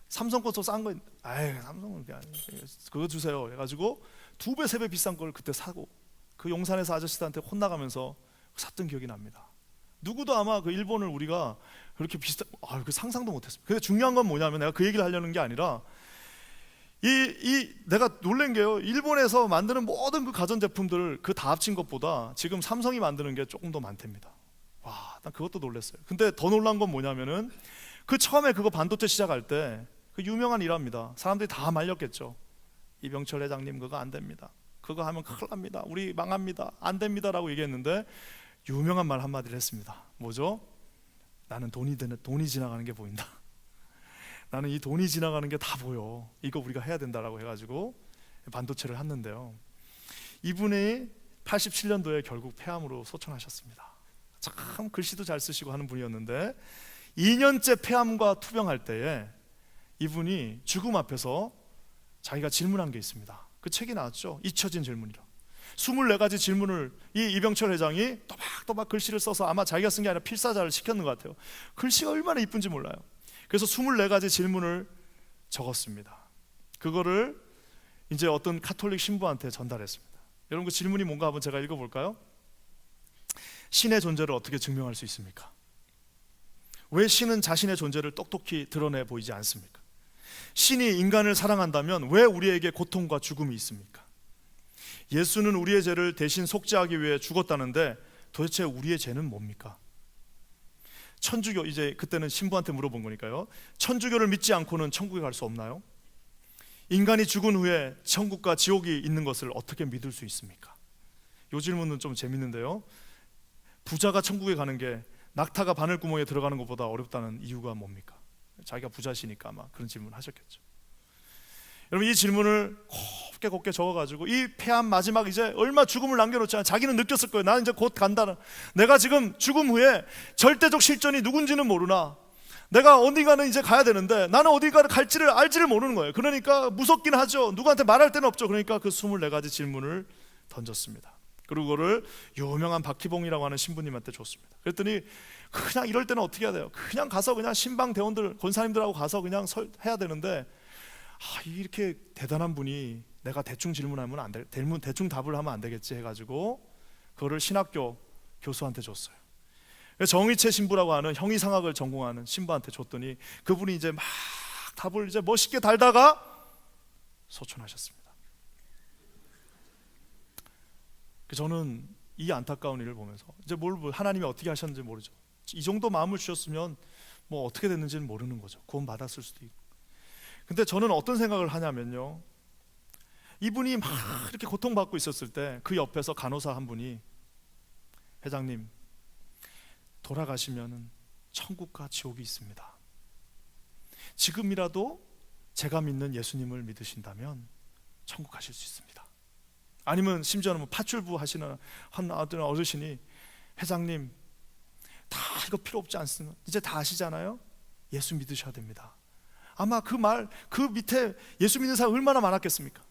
삼성 것도 싼 거, 아이 삼성은 그거 주세요 해가지고 2배 3배 비싼 걸 그때 사고 그 용산에서 아저씨들한테 혼나가면서 샀던 기억이 납니다. 누구도 아마 그 일본을 우리가 그렇게 비슷한, 그 상상도 못했습니다. 근데 중요한 건 뭐냐면, 내가 그 얘기를 하려는 게 아니라 내가 놀란 게요, 일본에서 만드는 모든 그 가전제품들을 그 다 합친 것보다 지금 삼성이 만드는 게 조금 더 많답니다. 와, 난 그것도 놀랐어요. 근데 더 놀란 건 뭐냐면은 그 처음에 그거 반도체 시작할 때 그 유명한 일화입니다. 사람들이 다 말렸겠죠. 이병철 회장님 그거 안 됩니다, 그거 하면 큰일 납니다, 우리 망합니다, 안 됩니다라고 얘기했는데 유명한 말 한마디를 했습니다. 뭐죠? 나는 돈이 지나가는 게 보인다. 나는 이 돈이 지나가는 게 다 보여. 이거 우리가 해야 된다라고 해가지고 반도체를 했는데요, 이분이 87년도에 결국 폐암으로 소천하셨습니다. 참 글씨도 잘 쓰시고 하는 분이었는데 2년째 폐암과 투병할 때에 이분이 죽음 앞에서 자기가 질문한 게 있습니다. 그 책이 나왔죠. 잊혀진 질문이라. 24가지 질문을 이 이병철 회장이 또박또박 글씨를 써서, 아마 자기가 쓴 게 아니라 필사자를 시켰는 것 같아요. 글씨가 얼마나 이쁜지 몰라요. 그래서 24가지 질문을 적었습니다. 그거를 이제 어떤 카톨릭 신부한테 전달했습니다. 여러분, 그 질문이 뭔가 한번 제가 읽어볼까요? 신의 존재를 어떻게 증명할 수 있습니까? 왜 신은 자신의 존재를 똑똑히 드러내 보이지 않습니까? 신이 인간을 사랑한다면 왜 우리에게 고통과 죽음이 있습니까? 예수는 우리의 죄를 대신 속죄하기 위해 죽었다는데 도대체 우리의 죄는 뭡니까? 천주교, 이제 그때는 신부한테 물어본 거니까요, 천주교를 믿지 않고는 천국에 갈 수 없나요? 인간이 죽은 후에 천국과 지옥이 있는 것을 어떻게 믿을 수 있습니까? 이 질문은 좀 재밌는데요, 부자가 천국에 가는 게 낙타가 바늘구멍에 들어가는 것보다 어렵다는 이유가 뭡니까? 자기가 부자시니까 아마 그런 질문을 하셨겠죠. 여러분, 이 질문을 곱게 적어가지고 이 폐암 마지막 이제 얼마 죽음을 남겨놓지 않아 자기는 느꼈을 거예요. 나는 이제 곧 간다는, 내가 지금 죽음 후에 절대적 실존이 누군지는 모르나 내가 어디가는 이제 가야 되는데 나는 어디가를 갈지를 알지를 모르는 거예요. 그러니까 무섭긴 하죠. 누구한테 말할 데는 없죠. 그러니까 그 24가지 질문을 던졌습니다. 그리고 그거를 유명한 박희봉이라고 하는 신부님한테 줬습니다. 그랬더니 그냥 이럴 때는 어떻게 해야 돼요? 그냥 가서 그냥 신방 대원들, 권사님들하고 가서 그냥 해야 되는데, 이렇게 대단한 분이 내가 대충 질문하면 안 돼, 대충 답을 하면 안 되겠지 해가지고 그거를 신학교 교수한테 줬어요. 정의채 신부라고 하는 형이상학을 전공하는 신부한테 줬더니 그분이 이제 막 답을 이제 멋있게 달다가 소천하셨습니다. 저는 이 안타까운 일을 보면서 이제 하나님이 어떻게 하셨는지 모르죠. 이 정도 마음을 주셨으면 뭐 어떻게 됐는지는 모르는 거죠. 구원 받았을 수도 있고. 근데 저는 어떤 생각을 하냐면요, 이분이 막 이렇게 고통받고 있었을 때 그 옆에서 간호사 한 분이, 회장님 돌아가시면은 천국과 지옥이 있습니다. 지금이라도 제가 믿는 예수님을 믿으신다면 천국 가실 수 있습니다. 아니면 심지어는 뭐 파출부 하시는 한 어르신이, 회장님 다 이거 필요 없지 않습니까? 이제 다 아시잖아요. 예수 믿으셔야 됩니다. 아마 그 밑에 예수 믿는 사람 얼마나 많았겠습니까?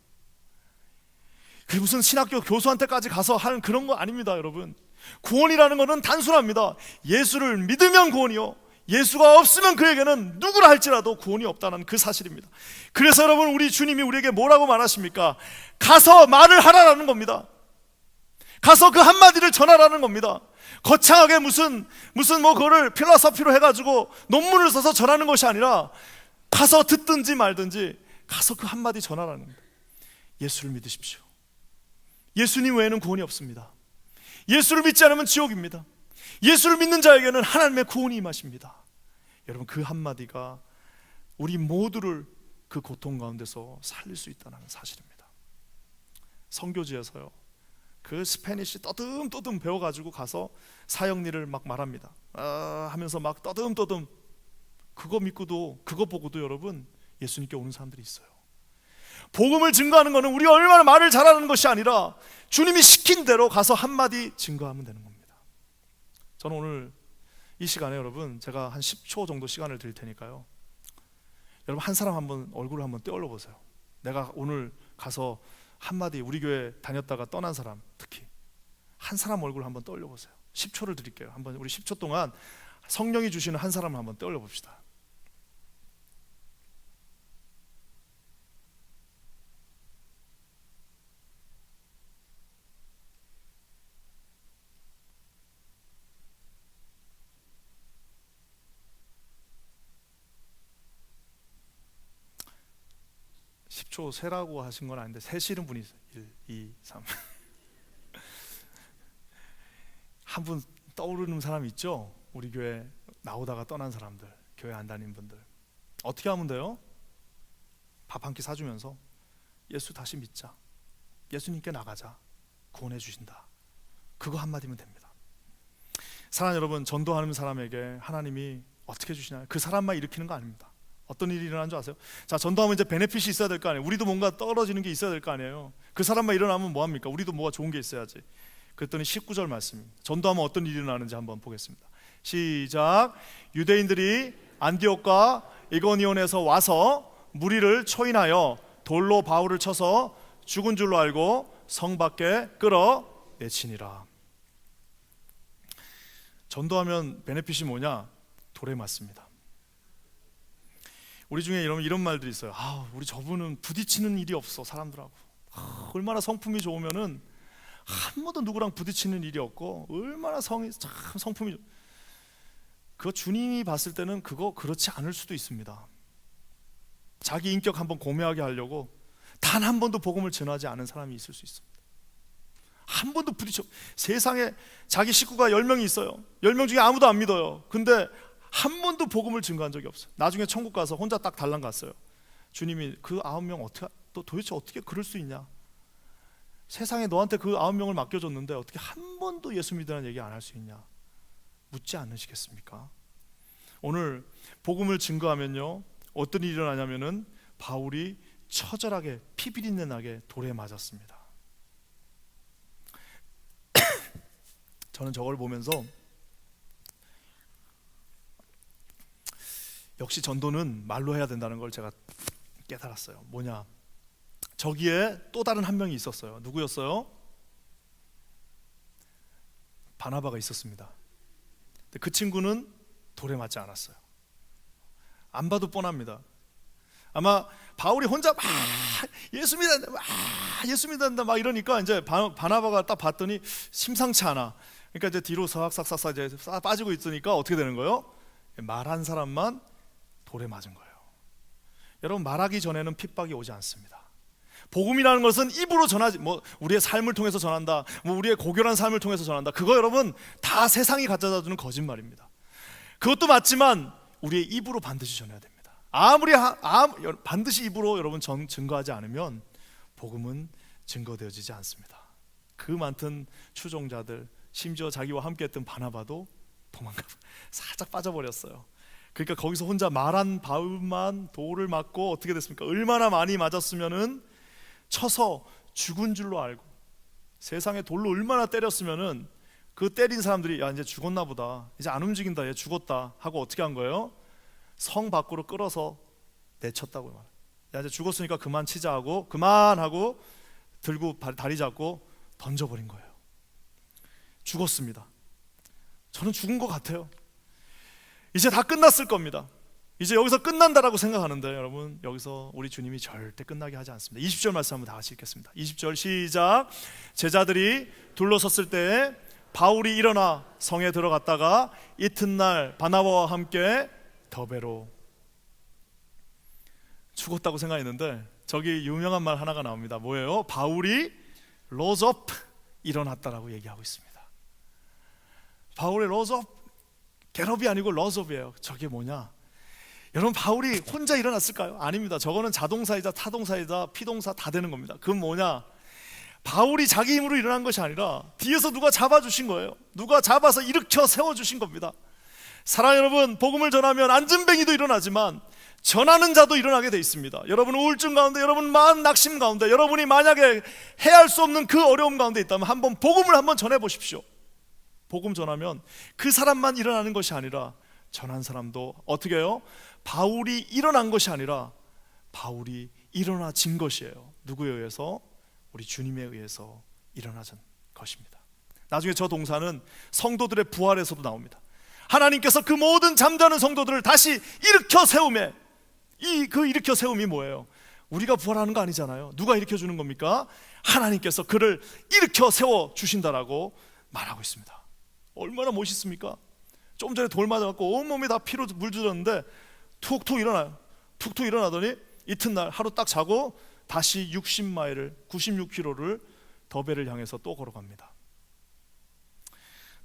그게 무슨 신학교 교수한테까지 가서 하는 그런 거 아닙니다. 여러분, 구원이라는 것은 단순합니다. 예수를 믿으면 구원이요, 예수가 없으면 그에게는 누구라 할지라도 구원이 없다는 그 사실입니다. 그래서 여러분, 우리 주님이 우리에게 뭐라고 말하십니까? 가서 말을 하라라는 겁니다. 가서 그 한마디를 전하라는 겁니다. 거창하게 무슨 뭐 그거를 필로소피로 해가지고 논문을 써서 전하는 것이 아니라 가서 듣든지 말든지 가서 그 한마디 전하라는 겁니다. 예수를 믿으십시오. 예수님 외에는 구원이 없습니다. 예수를 믿지 않으면 지옥입니다. 예수를 믿는 자에게는 하나님의 구원이 임하십니다. 여러분, 그 한마디가 우리 모두를 그 고통 가운데서 살릴 수 있다는 사실입니다. 선교지에서요, 그 스페니쉬 떠듬떠듬 배워가지고 가서 사역일을 막 말합니다. 하면서 막 떠듬떠듬, 그거 믿고도, 그거 보고도 여러분 예수님께 오는 사람들이 있어요. 복음을 증거하는 것은 우리가 얼마나 말을 잘하는 것이 아니라 주님이 시킨 대로 가서 한마디 증거하면 되는 겁니다. 저는 오늘 이 시간에 여러분, 제가 한 10초 정도 시간을 드릴 테니까요, 여러분 한 사람 한번 얼굴을 한번 떠올려 보세요. 내가 오늘 가서 한마디, 우리 교회 다녔다가 떠난 사람, 특히 한 사람 얼굴 한번 떠올려 보세요. 10초를 드릴게요. 한번 우리 10초 동안 성령이 주시는 한 사람을 한번 떠올려 봅시다. 초 세라고 하신 건 아닌데 세시는 분이 있어요. 1, 2, 3 한 분 떠오르는 사람 있죠? 우리 교회 나오다가 떠난 사람들, 교회 안 다닌 분들. 어떻게 하면 돼요? 밥 한 끼 사주면서 예수 다시 믿자, 예수님께 나가자, 구원해 주신다, 그거 한마디면 됩니다. 사랑하는 여러분, 전도하는 사람에게 하나님이 어떻게 주시나요? 그 사람만 일으키는 거 아닙니다. 어떤 일이 일어나는 줄 아세요? 자, 전도하면 이제 베네핏이 있어야 될 거 아니에요. 우리도 뭔가 떨어지는 게 있어야 될 거 아니에요. 그 사람만 일어나면 뭐합니까? 우리도 뭐가 좋은 게 있어야지. 그랬더니 19절 말씀입니다. 전도하면 어떤 일이 일어나는지 한번 보겠습니다. 시작. 유대인들이 안디옥과 이고니온에서 와서 무리를 초인하여 돌로 바울을 쳐서 죽은 줄로 알고 성 밖에 끌어내치니라. 전도하면 베네핏이 뭐냐? 돌에 맞습니다. 우리 중에 이런 말들이 있어요. 우리 저분은 부딪히는 일이 없어, 사람들하고. 얼마나 성품이 좋으면은 한 번도 누구랑 부딪히는 일이 없고, 얼마나 참 성품이 그거 주님이 봤을 때는 그거 그렇지 않을 수도 있습니다. 자기 인격 한번 고매하게 하려고 단 한 번도 복음을 전하지 않은 사람이 있을 수 있습니다. 한 번도 부딪혀, 세상에 자기 식구가 10명이 있어요. 10명 중에 아무도 안 믿어요. 근데 한 번도 복음을 증거한 적이 없어요. 나중에 천국 가서 혼자 딱 달랑 갔어요. 주님이 그 9명 도대체 어떻게 그럴 수 있냐? 세상에 너한테 그 9명을 맡겨줬는데 어떻게 한 번도 예수 믿으라는 얘기 안 할 수 있냐? 묻지 않으시겠습니까? 오늘 복음을 증거하면요, 어떤 일이 일어나냐면은 바울이 처절하게 피비린내 나게 돌에 맞았습니다. 저는 저걸 보면서 역시 전도는 말로 해야 된다는 걸 제가 깨달았어요. 뭐냐? 저기에 또 다른 한 명이 있었어요. 누구였어요? 바나바가 있었습니다. 근데 그 친구는 돌에 맞지 않았어요. 안 봐도 뻔합니다. 아마 바울이 혼자 막 예수 믿는다, 예수 믿는다 막 이러니까 이제 바나바가 딱 봤더니 심상치 않아. 그러니까 이제 뒤로 싹싹싹 이제 빠지고 있으니까 어떻게 되는 거예요? 말한 사람만 돌에 맞은 거예요. 여러분, 말하기 전에는 핍박이 오지 않습니다. 복음이라는 것은 입으로 전하지, 우리의 삶을 통해서 전한다, 우리의 고결한 삶을 통해서 전한다, 그거 여러분 다 세상이 가져다 주는 거짓말입니다. 그것도 맞지만 우리의 입으로 반드시 전해야 됩니다. 반드시 입으로 여러분 증거하지 않으면 복음은 증거되어지지 않습니다. 그 많던 추종자들, 심지어 자기와 함께했던 바나바도 살짝 빠져버렸어요. 그러니까 거기서 혼자 말한 바울만 돌을 맞고 어떻게 됐습니까? 얼마나 많이 맞았으면은 쳐서 죽은 줄로 알고, 세상에 돌로 얼마나 때렸으면은 그 때린 사람들이 야, 이제 죽었나 보다, 이제 안 움직인다, 얘 죽었다 하고 어떻게 한 거예요? 성 밖으로 끌어서 내쳤다고 말해요. 야, 이제 죽었으니까 그만 치자 하고, 그만하고 들고 다리 잡고 던져버린 거예요. 죽었습니다. 저는 죽은 것 같아요. 이제 다 끝났을 겁니다. 이제 여기서 끝난다라고 생각하는데 여러분, 여기서 우리 주님이 절대 끝나게 하지 않습니다. 20절 말씀 한번 다 같이 읽겠습니다. 20절 시작. 제자들이 둘러섰을 때에 바울이 일어나 성에 들어갔다가 이튿날 바나바와 함께 더베로. 죽었다고 생각했는데 저기 유명한 말 하나가 나옵니다. 뭐예요? 바울이 로즈업, 일어났다라고 얘기하고 있습니다. 바울의 로즈업, 겟업이 아니고 로즈업이에요. 저게 뭐냐? 여러분, 바울이 혼자 일어났을까요? 아닙니다. 저거는 자동사이자 타동사이자 피동사 다 되는 겁니다. 그건 뭐냐? 바울이 자기 힘으로 일어난 것이 아니라 뒤에서 누가 잡아주신 거예요. 누가 잡아서 일으켜 세워주신 겁니다. 사랑하는 여러분, 복음을 전하면 안진뱅이도 일어나지만 전하는 자도 일어나게 돼 있습니다. 여러분 우울증 가운데, 여러분 마음 낙심 가운데, 여러분이 만약에 해할 수 없는 그 어려움 가운데 있다면 한번 복음을 한번 전해보십시오. 복음 전하면 그 사람만 일어나는 것이 아니라 전한 사람도 어떻게 해요? 바울이 일어난 것이 아니라 바울이 일어나진 것이에요. 누구에 의해서? 우리 주님에 의해서 일어나진 것입니다. 나중에 저 동사는 성도들의 부활에서도 나옵니다. 하나님께서 그 모든 잠자는 성도들을 다시 일으켜 세움에, 그 일으켜 세움이 뭐예요? 우리가 부활하는 거 아니잖아요. 누가 일으켜 주는 겁니까? 하나님께서 그를 일으켜 세워 주신다라고 말하고 있습니다. 얼마나 멋있습니까? 좀 전에 돌 맞아갖고 온몸이 다 피로 물들었는데 툭툭 일어나요. 툭툭 일어나더니 이튿날 하루 딱 자고 다시 60마일을 96km를 더베를 향해서 또 걸어갑니다.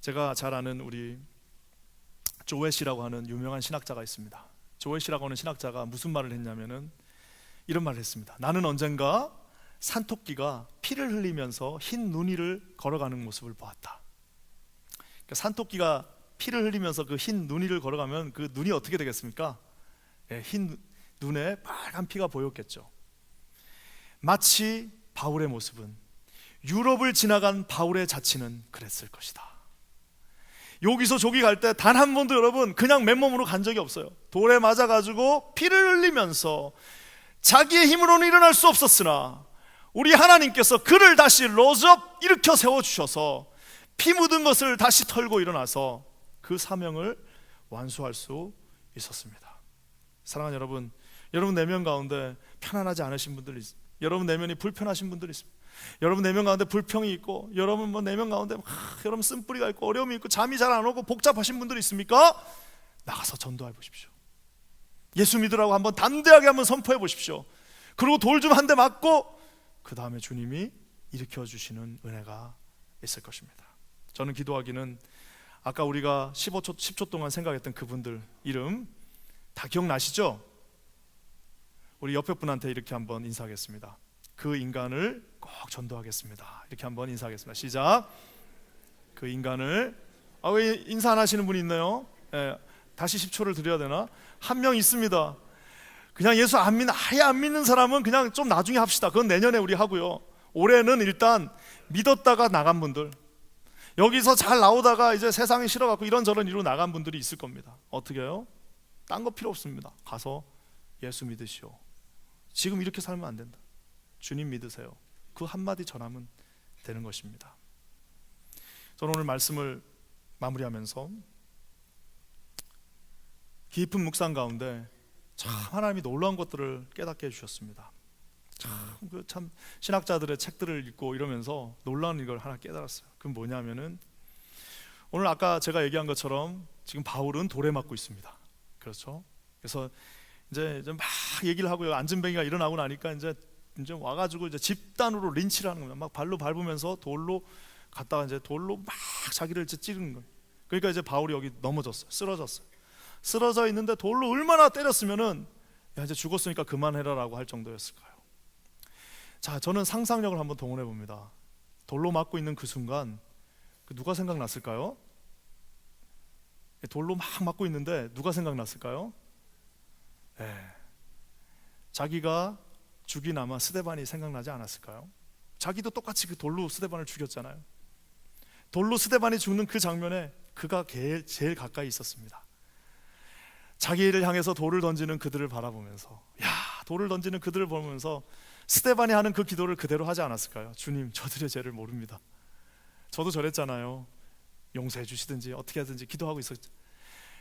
제가 잘 아는 우리 조웨시라고 하는 유명한 신학자가 있습니다. 조웨시라고 하는 신학자가 무슨 말을 했냐면은 이런 말을 했습니다. 나는 언젠가 산토끼가 피를 흘리면서 흰 눈이를 걸어가는 모습을 보았다. 그러니까 산토끼가 피를 흘리면서 그 흰 눈이를 걸어가면 그 눈이 어떻게 되겠습니까? 흰 눈에 빨간 피가 보였겠죠. 마치 바울의 모습은, 유럽을 지나간 바울의 자취는 그랬을 것이다. 여기서 저기 갈 때 단 한 번도 여러분 그냥 맨몸으로 간 적이 없어요. 돌에 맞아가지고 피를 흘리면서 자기의 힘으로는 일어날 수 없었으나 우리 하나님께서 그를 다시 로즈업 일으켜 세워주셔서 피 묻은 것을 다시 털고 일어나서 그 사명을 완수할 수 있었습니다. 사랑하는 여러분, 여러분 내면 가운데 편안하지 않으신 분들이 있습니다. 여러분 내면이 불편하신 분들이 있습니다. 여러분 내면 가운데 불평이 있고, 여러분 뭐 내면 가운데 여러분 쓴뿌리가 있고 어려움이 있고 잠이 잘 안 오고 복잡하신 분들이 있습니까? 나가서 전도해 보십시오. 예수 믿으라고 한번 담대하게 한번 선포해 보십시오. 그리고 돌 좀 한 대 맞고 그 다음에 주님이 일으켜 주시는 은혜가 있을 것입니다. 저는 기도하기는 아까 우리가 10초 동안 생각했던 그분들 이름 다 기억나시죠? 우리 옆에 분한테 이렇게 한번 인사하겠습니다. 그 인간을 꼭 전도하겠습니다. 이렇게 한번 인사하겠습니다. 시작. 그 인간을, 왜 인사 안 하시는 분이 있나요? 다시 10초를 드려야 되나? 한 명 있습니다. 그냥 예수 아예 안 믿는 사람은 그냥 좀 나중에 합시다. 그건 내년에 우리 하고요. 올해는 일단 믿었다가 나간 분들, 여기서 잘 나오다가 이제 세상이 싫어갖고 이런저런 이로 나간 분들이 있을 겁니다. 어떻게 해요? 딴 거 필요 없습니다. 가서 예수 믿으시오. 지금 이렇게 살면 안 된다. 주님 믿으세요. 그 한마디 전하면 되는 것입니다. 저는 오늘 말씀을 마무리하면서 깊은 묵상 가운데 참 하나님이 놀라운 것들을 깨닫게 해주셨습니다. 참 신학자들의 책들을 읽고 이러면서 놀라운 이걸 하나 깨달았어요. 그건 뭐냐면은 오늘 아까 제가 얘기한 것처럼 지금 바울은 돌에 맞고 있습니다. 그렇죠? 그래서 이제 막 얘기를 하고요. 안진뱅이가 일어나고 나니까 이제 와가지고 이제 집단으로 린치를 하는 겁니다. 막 발로 밟으면서 돌로 갔다가 이제 돌로 막 자기를 이제 찌르는 거예요. 그러니까 이제 바울이 여기 넘어졌어요. 쓰러졌어요. 쓰러져 있는데 돌로 얼마나 때렸으면은 야 이제 죽었으니까 그만해라라고 할 정도였을까요? 자, 저는 상상력을 한번 동원해 봅니다. 돌로 맞고 있는 그 순간 누가 생각났을까요? 돌로 막 맞고 있는데 누가 생각났을까요? 자기가 죽인 아마 스데반이 생각나지 않았을까요? 자기도 똑같이 그 돌로 스데반을 죽였잖아요. 돌로 스데반이 죽는 그 장면에 그가 제일 가까이 있었습니다. 자기를 향해서 돌을 던지는 그들을 바라보면서, 돌을 던지는 그들을 보면서 스데반이 하는 그 기도를 그대로 하지 않았을까요? 주님, 저들의 죄를 모릅니다. 저도 저랬잖아요. 용서해 주시든지 어떻게 하든지 기도하고 있었죠.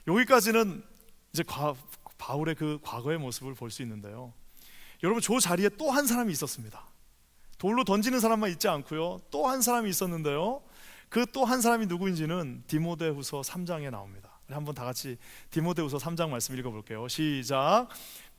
여기까지는 이제 바울의 그 과거의 모습을 볼 수 있는데요. 여러분, 저 자리에 또 한 사람이 있었습니다. 돌로 던지는 사람만 있지 않고요, 또 한 사람이 있었는데요. 그 또 한 사람이 누구인지는 디모데후서 3장에 나옵니다. 한번 다 같이 디모데후서 3장 말씀 읽어볼게요. 시작.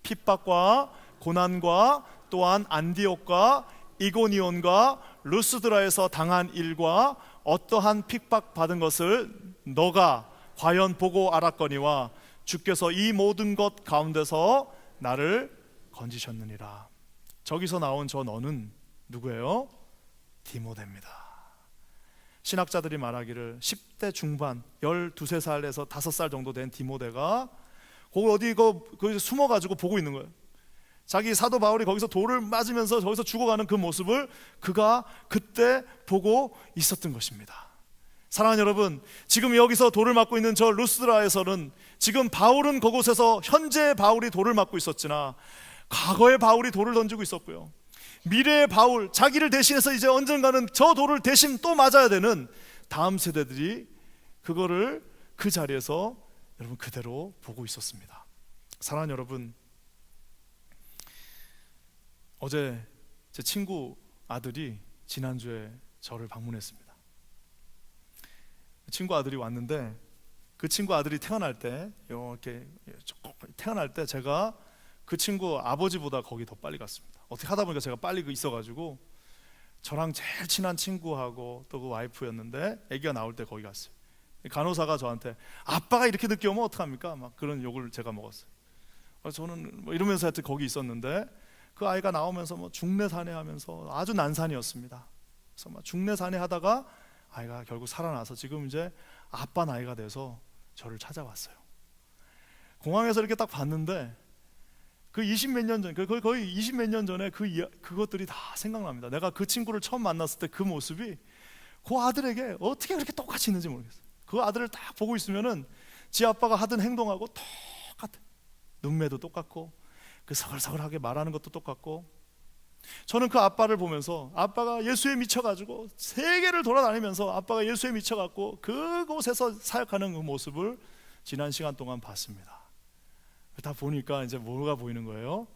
핍박과 고난과 또한 안디옥과 이고니온과 루스드라에서 당한 일과 어떠한 핍박 받은 것을 너가 과연 보고 알았거니와 주께서 이 모든 것 가운데서 나를 건지셨느니라. 저기서 나온 저 너는 누구예요? 디모데입니다. 신학자들이 말하기를 10대 중반 12~13살에서 5살 정도 된 디모데가 거기 어디 거기서 숨어가지고 보고 있는 거예요. 자기 사도 바울이 거기서 돌을 맞으면서 저기서 죽어가는 그 모습을 그가 그때 보고 있었던 것입니다. 사랑하는 여러분, 지금 여기서 돌을 맞고 있는 저 루스드라에서는 지금 바울은 그곳에서 현재 바울이 돌을 맞고 있었으나 과거의 바울이 돌을 던지고 있었고요, 미래의 바울, 자기를 대신해서 이제 언젠가는 저 돌을 대신 또 맞아야 되는 다음 세대들이 그거를 그 자리에서 여러분 그대로 보고 있었습니다. 사랑하는 여러분, 어제 제 친구 아들이 지난주에 저를 방문했습니다. 친구 아들이 왔는데 그 친구 아들이 태어날 때 이렇게 태어날 때 제가 그 친구 아버지보다 거기 더 빨리 갔습니다. 어떻게 하다 보니까 제가 빨리 있어가지고 저랑 제일 친한 친구하고 또 그 와이프였는데 아기가 나올 때 거기 갔어요. 간호사가 저한테 아빠가 이렇게 늦게 오면 어떡합니까? 막 그런 욕을 제가 먹었어요. 저는 뭐 이러면서 하여튼 거기 있었는데 그 아이가 나오면서 뭐 중내산해 하면서 아주 난산이었습니다. 그래서 막 중내산해 하다가 아이가 결국 살아나서 지금 이제 아빠 나이가 돼서 저를 찾아왔어요. 공항에서 이렇게 딱 봤는데 그 20몇 년 전, 거의 20몇 년 전에 그것들이 다 생각납니다. 내가 그 친구를 처음 만났을 때 그 모습이 그 아들에게 어떻게 그렇게 똑같이 있는지 모르겠어요. 그 아들을 딱 보고 있으면은 지 아빠가 하던 행동하고 똑같아. 눈매도 똑같고 그 서글서글하게 말하는 것도 똑같고, 저는 그 아빠를 보면서 아빠가 예수에 미쳐가지고 세계를 돌아다니면서 아빠가 예수에 미쳐갖고 그곳에서 사역하는 그 모습을 지난 시간 동안 봤습니다. 다 보니까 이제 뭐가 보이는 거예요?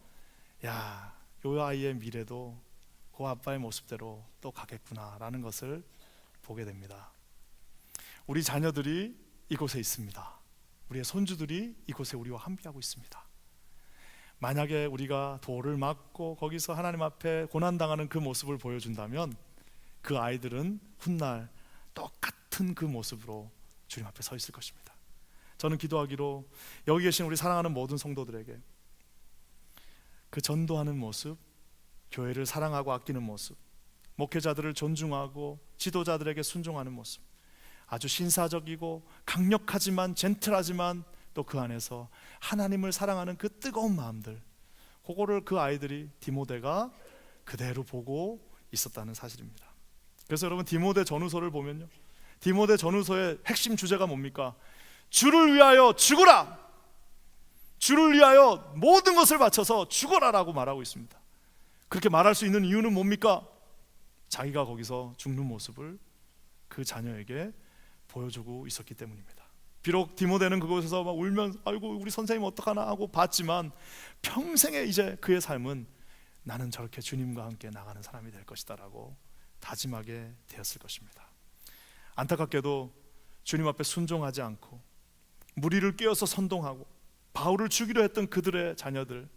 야, 요 아이의 미래도 그 아빠의 모습대로 또 가겠구나라는 것을 보게 됩니다. 우리 자녀들이 이곳에 있습니다. 우리의 손주들이 이곳에 우리와 함께하고 있습니다. 만약에 우리가 돌을 맞고 거기서 하나님 앞에 고난당하는 그 모습을 보여준다면 그 아이들은 훗날 똑같은 그 모습으로 주님 앞에 서 있을 것입니다. 저는 기도하기로 여기 계신 우리 사랑하는 모든 성도들에게 그 전도하는 모습, 교회를 사랑하고 아끼는 모습, 목회자들을 존중하고 지도자들에게 순종하는 모습, 아주 신사적이고 강력하지만 젠틀하지만 또 그 안에서 하나님을 사랑하는 그 뜨거운 마음들, 그거를 그 아이들이 디모데가 그대로 보고 있었다는 사실입니다. 그래서 여러분, 디모데 전후서를 보면요, 디모데 전후서의 핵심 주제가 뭡니까? 주를 위하여 죽으라! 주를 위하여 모든 것을 바쳐서 죽어라라고 말하고 있습니다. 그렇게 말할 수 있는 이유는 뭡니까? 자기가 거기서 죽는 모습을 그 자녀에게 보여주고 있었기 때문입니다. 비록 디모데는 그곳에서 막 울면서 아이고 우리 선생님 어떡하나 하고 봤지만 평생에 이제 그의 삶은 나는 저렇게 주님과 함께 나가는 사람이 될 것이다 라고 다짐하게 되었을 것입니다. 안타깝게도 주님 앞에 순종하지 않고 무리를 꿰어서 선동하고 바울을 죽이려 했던 그들의 자녀들,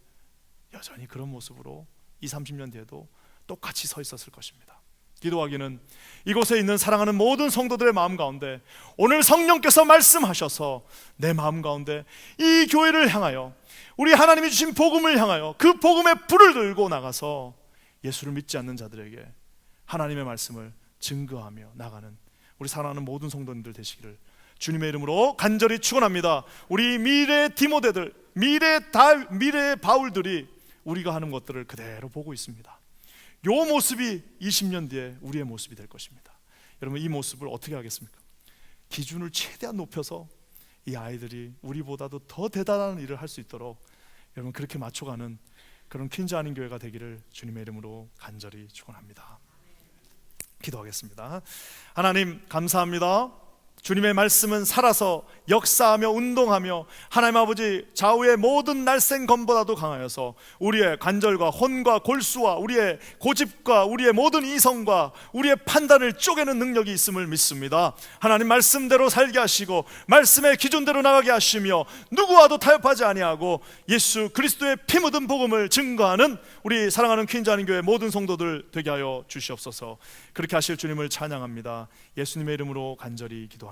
여전히 그런 모습으로 20~30년 뒤에도 똑같이 서 있었을 것입니다. 기도하기는 이곳에 있는 사랑하는 모든 성도들의 마음 가운데 오늘 성령께서 말씀하셔서 내 마음 가운데 이 교회를 향하여, 우리 하나님이 주신 복음을 향하여 그 복음의 불을 들고 나가서 예수를 믿지 않는 자들에게 하나님의 말씀을 증거하며 나가는 우리 사랑하는 모든 성도님들 되시기를 주님의 이름으로 간절히 축원합니다. 우리 미래의 디모데들, 미래의 바울들이 우리가 하는 것들을 그대로 보고 있습니다. 이 모습이 20년 뒤에 우리의 모습이 될 것입니다. 여러분, 이 모습을 어떻게 하겠습니까? 기준을 최대한 높여서 이 아이들이 우리보다도 더 대단한 일을 할 수 있도록 여러분 그렇게 맞춰가는 그런 퀸즈 아닌 교회가 되기를 주님의 이름으로 간절히 축원합니다. 기도하겠습니다. 하나님 감사합니다. 주님의 말씀은 살아서 역사하며 운동하며 하나님 아버지 좌우의 모든 날쌘검보다도 강하여서 우리의 관절과 혼과 골수와 우리의 고집과 우리의 모든 이성과 우리의 판단을 쪼개는 능력이 있음을 믿습니다. 하나님 말씀대로 살게 하시고 말씀의 기준대로 나가게 하시며 누구와도 타협하지 아니하고 예수 그리스도의 피 묻은 복음을 증거하는 우리 사랑하는 퀸즈 아닌 교회 모든 성도들 되게 하여 주시옵소서. 그렇게 하실 주님을 찬양합니다. 예수님의 이름으로 간절히 기도합니다.